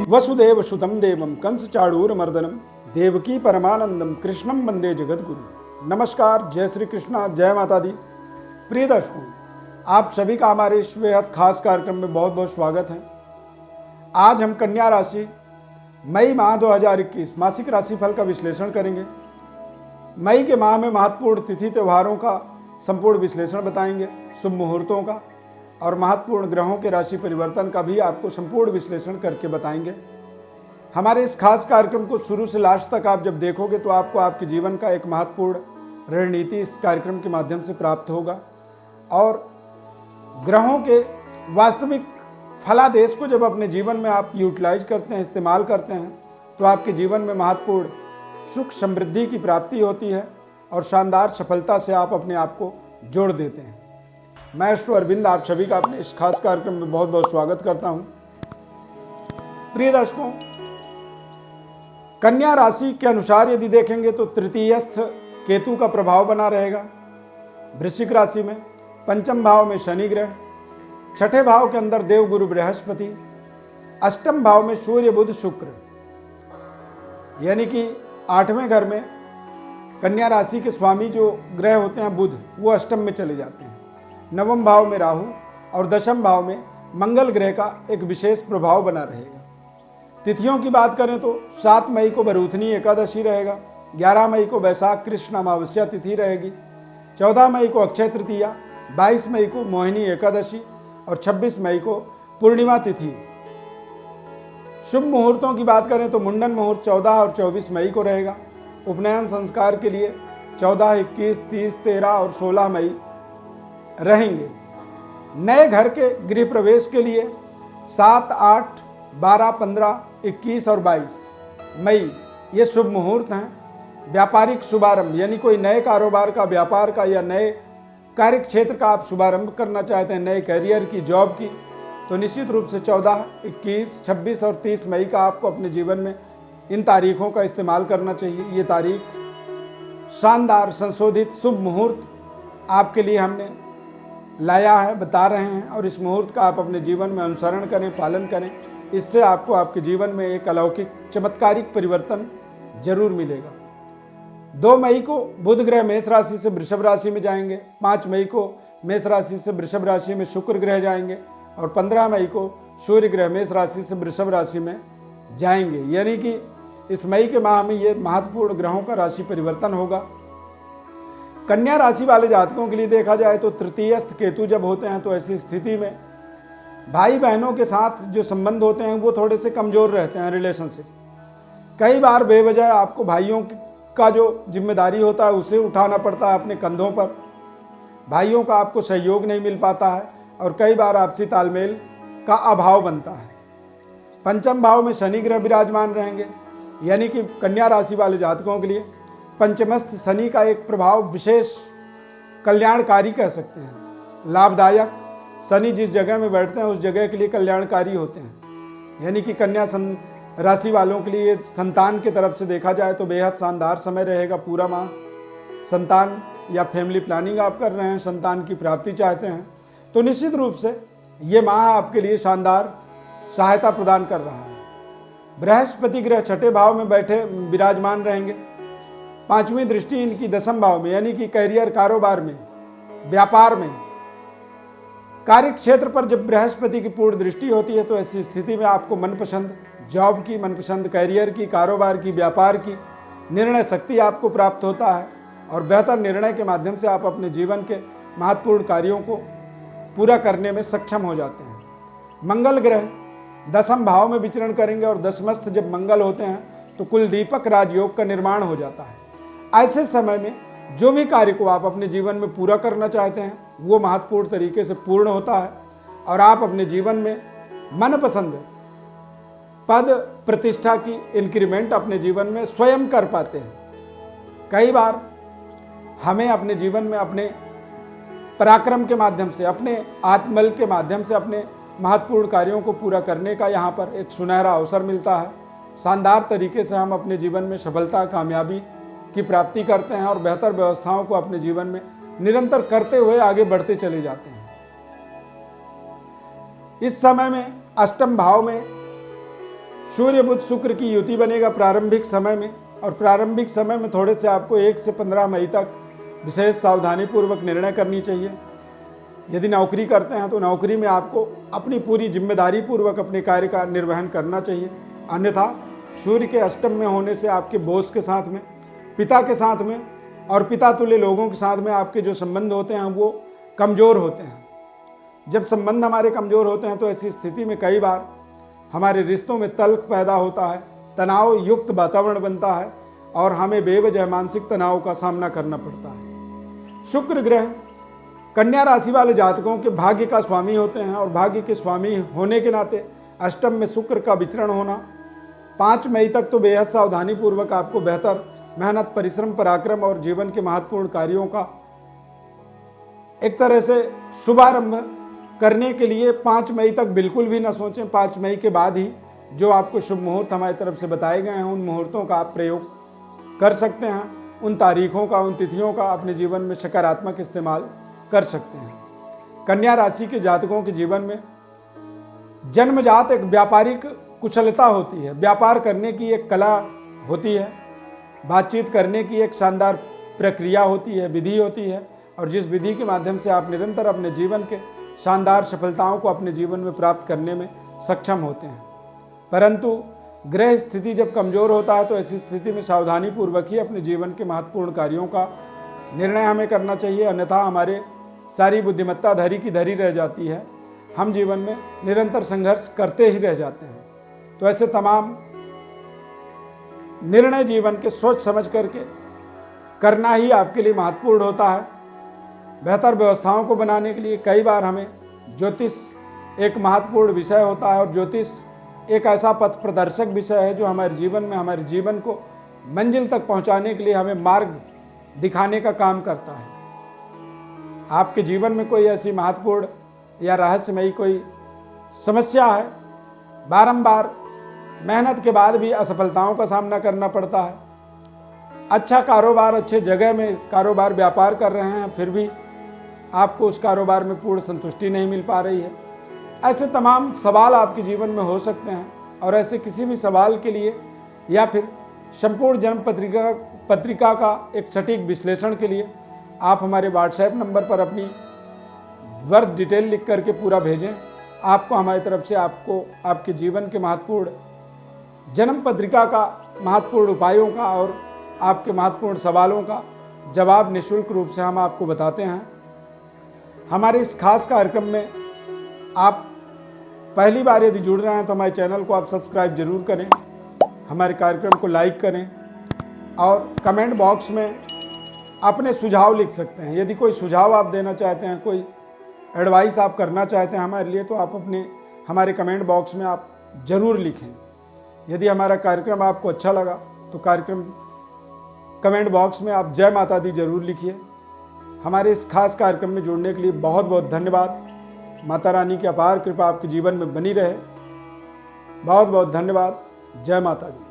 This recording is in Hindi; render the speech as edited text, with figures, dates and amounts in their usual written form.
वसुदेव सुतं देवं कंस चाणूरमर्दनम देवकी परमानंदम कृष्णम वंदे जगद्गुरु। नमस्कार, जय श्री कृष्णा, जय माता दी। प्रिय दर्शकों, आप सभी का हमारे इस बेहद खास कार्यक्रम में बहुत बहुत स्वागत है। आज हम कन्या राशि मई माह 2021 मासिक राशिफल का विश्लेषण करेंगे। मई के माह में महत्वपूर्ण तिथि त्योहारों का संपूर्ण विश्लेषण बताएंगे, शुभ मुहूर्तों का और महत्वपूर्ण ग्रहों के राशि परिवर्तन का भी आपको संपूर्ण विश्लेषण करके बताएंगे। हमारे इस खास कार्यक्रम को शुरू से लास्ट तक आप जब देखोगे तो आपको आपके जीवन का एक महत्वपूर्ण रणनीति इस कार्यक्रम के माध्यम से प्राप्त होगा और ग्रहों के वास्तविक फलादेश को जब अपने जीवन में आप यूटिलाइज करते हैं, इस्तेमाल करते हैं, तो आपके जीवन में महत्वपूर्ण सुख समृद्धि की प्राप्ति होती है और शानदार सफलता से आप अपने आप को जोड़ देते हैं। मैं अष्टो अरविंद आप सभी का अपने इस खास कार्यक्रम में बहुत बहुत स्वागत करता हूं। प्रिय दर्शकों, कन्या राशि के अनुसार यदि देखेंगे तो तृतीयस्थ केतु का प्रभाव बना रहेगा। वृश्चिक राशि में पंचम भाव में शनि ग्रह, छठे भाव के अंदर देव गुरु बृहस्पति, अष्टम भाव में सूर्य बुध शुक्र, यानी कि आठवें घर में कन्या राशि के स्वामी जो ग्रह होते हैं बुध, वो अष्टम में चले जाते हैं। नवम भाव में राहु और दशम भाव में मंगल ग्रह का एक विशेष प्रभाव बना रहेगा। तिथियों की बात करें तो 7 मई को बरूथनी एकादशी रहेगा, 11 मई को वैशाख कृष्ण अमावस्या तिथि रहेगी, 14 मई को अक्षय तृतीया, 22 मई को मोहिनी एकादशी और 26 मई को पूर्णिमा तिथि। शुभ मुहूर्तों की बात करें तो मुंडन मुहूर्त 14 और 24 मई को रहेगा। उपनयन संस्कार के लिए 14, 21, 30, 13 और 16 मई रहेंगे। नए घर के गृह प्रवेश के लिए 7, 8, 12, 15, 21 और 22 मई ये शुभ मुहूर्त हैं। व्यापारिक शुभारंभ यानी कोई नए कारोबार का, व्यापार का या नए कार्य क्षेत्र का आप शुभारंभ करना चाहते हैं, नए करियर की, जॉब की, तो निश्चित रूप से 14, 21, 26 और 30 मई का आपको अपने जीवन में इन तारीखों का इस्तेमाल करना चाहिए। ये तारीख शानदार संशोधित शुभ मुहूर्त आपके लिए हमने लाया है, बता रहे हैं और इस मुहूर्त का आप अपने जीवन में अनुसरण करें, पालन करें। इससे आपको आपके जीवन में एक अलौकिक चमत्कारिक परिवर्तन जरूर मिलेगा। 2 मई को बुध ग्रह मेष राशि से वृषभ राशि में जाएंगे, 5 मई को मेष राशि से वृषभ राशि में शुक्र ग्रह जाएंगे और 15 मई को सूर्य ग्रह मेष राशि से वृषभ राशि में जाएंगे। यानी कि इस मई के माह में ये महत्वपूर्ण ग्रहों का राशि परिवर्तन होगा। कन्या राशि वाले जातकों के लिए देखा जाए तो तृतीयस्थ केतु जब होते हैं तो ऐसी स्थिति में भाई बहनों के साथ जो संबंध होते हैं वो थोड़े से कमजोर रहते हैं, रिलेशनशिप। कई बार बेवजह आपको भाइयों का जो जिम्मेदारी होता है उसे उठाना पड़ता है अपने कंधों पर। भाइयों का आपको सहयोग नहीं मिल पाता है और कई बार आपसी तालमेल का अभाव बनता है। पंचम भाव में शनि ग्रह विराजमान रहेंगे, यानी कि कन्या राशि वाले जातकों के लिए पंचमस्थ शनि का एक प्रभाव विशेष कल्याणकारी कह सकते हैं, लाभदायक। शनि जिस जगह में बैठते हैं उस जगह के लिए कल्याणकारी होते हैं। यानी कि कन्या राशि वालों के लिए संतान की तरफ से देखा जाए तो बेहद शानदार समय रहेगा। पूरा माह संतान या फैमिली प्लानिंग आप कर रहे हैं, संतान की प्राप्ति चाहते हैं, तो निश्चित रूप से ये माह आपके लिए शानदार सहायता प्रदान कर रहा है। बृहस्पति ग्रह छठे भाव में बैठे विराजमान रहेंगे, 5वीं दृष्टि इनकी दशम भाव में, यानी कि करियर, कारोबार में, व्यापार में, कार्य क्षेत्र पर जब बृहस्पति की पूर्ण दृष्टि होती है तो ऐसी स्थिति में आपको मनपसंद जॉब की, मनपसंद करियर की, कारोबार की, व्यापार की निर्णय शक्ति आपको प्राप्त होता है और बेहतर निर्णय के माध्यम से आप अपने जीवन के महत्वपूर्ण कार्यों को पूरा करने में सक्षम हो जाते हैं। मंगल ग्रह दशम भाव में विचरण करेंगे और दशमस्थ जब मंगल होते हैं तो कुल दीपक राजयोग का निर्माण हो जाता है। ऐसे समय में जो भी कार्य को आप अपने जीवन में पूरा करना चाहते हैं वो महत्वपूर्ण तरीके से पूर्ण होता है और आप अपने जीवन में मनपसंद पद प्रतिष्ठा की इंक्रीमेंट अपने जीवन में स्वयं कर पाते हैं। कई बार हमें अपने जीवन में अपने पराक्रम के माध्यम से, अपने आत्मबल के माध्यम से अपने महत्वपूर्ण कार्यों को पूरा करने का यहाँ पर एक सुनहरा अवसर मिलता है। शानदार तरीके से हम अपने जीवन में सफलता, कामयाबी की प्राप्ति करते हैं और बेहतर व्यवस्थाओं को अपने जीवन में निरंतर करते हुए आगे बढ़ते चले जाते हैं। इस समय में अष्टम भाव में सूर्य बुध शुक्र की युति बनेगा प्रारंभिक समय में, और प्रारंभिक समय में थोड़े से आपको 1 से 15 मई तक विशेष सावधानी पूर्वक निर्णय करनी चाहिए। यदि नौकरी करते हैं तो नौकरी में आपको अपनी पूरी जिम्मेदारी पूर्वक अपने कार्य का निर्वहन करना चाहिए। अन्यथा सूर्य के अष्टम में होने से आपके बॉस के साथ में, पिता के साथ में और पिता तुल्य लोगों के साथ में आपके जो संबंध होते हैं वो कमज़ोर होते हैं। जब संबंध हमारे कमज़ोर होते हैं तो ऐसी स्थिति में कई बार हमारे रिश्तों में तल्ख पैदा होता है, तनाव युक्त वातावरण बनता है और हमें बेवजह मानसिक तनाव का सामना करना पड़ता है। शुक्र ग्रह कन्या राशि वाले जातकों के भाग्य का स्वामी होते हैं, और भाग्य के स्वामी होने के नाते अष्टम में शुक्र का विचरण होना 5 मई तक तो बेहद सावधानी पूर्वक आपको बेहतर मेहनत, परिश्रम, पराक्रम और जीवन के महत्वपूर्ण कार्यों का एक तरह से शुभारंभ करने के लिए 5 मई तक बिल्कुल भी न सोचें। 5 मई के बाद ही जो आपको शुभ मुहूर्त हमारी तरफ से बताए गए हैं उन मुहूर्तों का आप प्रयोग कर सकते हैं, उन तारीखों का, उन तिथियों का अपने जीवन में सकारात्मक इस्तेमाल कर सकते हैं। कन्या राशि के जातकों के जीवन में जन्मजात एक व्यापारिक कुशलता होती है, व्यापार करने की एक कला होती है, बातचीत करने की एक शानदार प्रक्रिया होती है, विधि होती है, और जिस विधि के माध्यम से आप निरंतर अपने जीवन के शानदार सफलताओं को अपने जीवन में प्राप्त करने में सक्षम होते हैं। परंतु ग्रह स्थिति जब कमज़ोर होता है तो ऐसी स्थिति में सावधानी पूर्वक ही अपने जीवन के महत्वपूर्ण कार्यों का निर्णय हमें करना चाहिए, अन्यथा हमारे सारी बुद्धिमत्ता धरी की धरी रह जाती है, हम जीवन में निरंतर संघर्ष करते ही रह जाते हैं। तो ऐसे तमाम निर्णय जीवन के सोच समझ करके करना ही आपके लिए महत्वपूर्ण होता है। बेहतर व्यवस्थाओं को बनाने के लिए कई बार हमें ज्योतिष एक महत्वपूर्ण विषय होता है, और ज्योतिष एक ऐसा पथ प्रदर्शक विषय है जो हमारे जीवन में हमारे जीवन को मंजिल तक पहुंचाने के लिए हमें मार्ग दिखाने का काम करता है। आपके जीवन में कोई ऐसी महत्वपूर्ण या रहस्यमयी कोई समस्या है, बारंबार मेहनत के बाद भी असफलताओं का सामना करना पड़ता है, अच्छा कारोबार, अच्छे जगह में कारोबार व्यापार कर रहे हैं, फिर भी आपको उस कारोबार में पूर्ण संतुष्टि नहीं मिल पा रही है, ऐसे तमाम सवाल आपके जीवन में हो सकते हैं। और ऐसे किसी भी सवाल के लिए या फिर संपूर्ण जन्म पत्रिका का एक सटीक विश्लेषण के लिए आप हमारे व्हाट्सएप नंबर पर अपनी बर्थ डिटेल लिख करके पूरा भेजें। आपको हमारी तरफ से आपको आपके जीवन के महत्वपूर्ण जन्म पत्रिका का, महत्वपूर्ण उपायों का और आपके महत्वपूर्ण सवालों का जवाब निःशुल्क रूप से हम आपको बताते हैं। हमारे इस खास कार्यक्रम में आप पहली बार यदि जुड़ रहे हैं तो हमारे चैनल को आप सब्सक्राइब जरूर करें, हमारे कार्यक्रम को लाइक करें और कमेंट बॉक्स में अपने सुझाव लिख सकते हैं। यदि कोई सुझाव आप देना चाहते हैं, कोई एडवाइस आप करना चाहते हैं हमारे लिए, तो आप हमारे कमेंट बॉक्स में आप ज़रूर लिखें। यदि हमारा कार्यक्रम आपको अच्छा लगा तो कमेंट बॉक्स में आप जय माता दी जरूर लिखिए। हमारे इस खास कार्यक्रम में जुड़ने के लिए बहुत बहुत धन्यवाद। माता रानी की अपार कृपा आपके जीवन में बनी रहे। बहुत बहुत धन्यवाद। जय माता दी।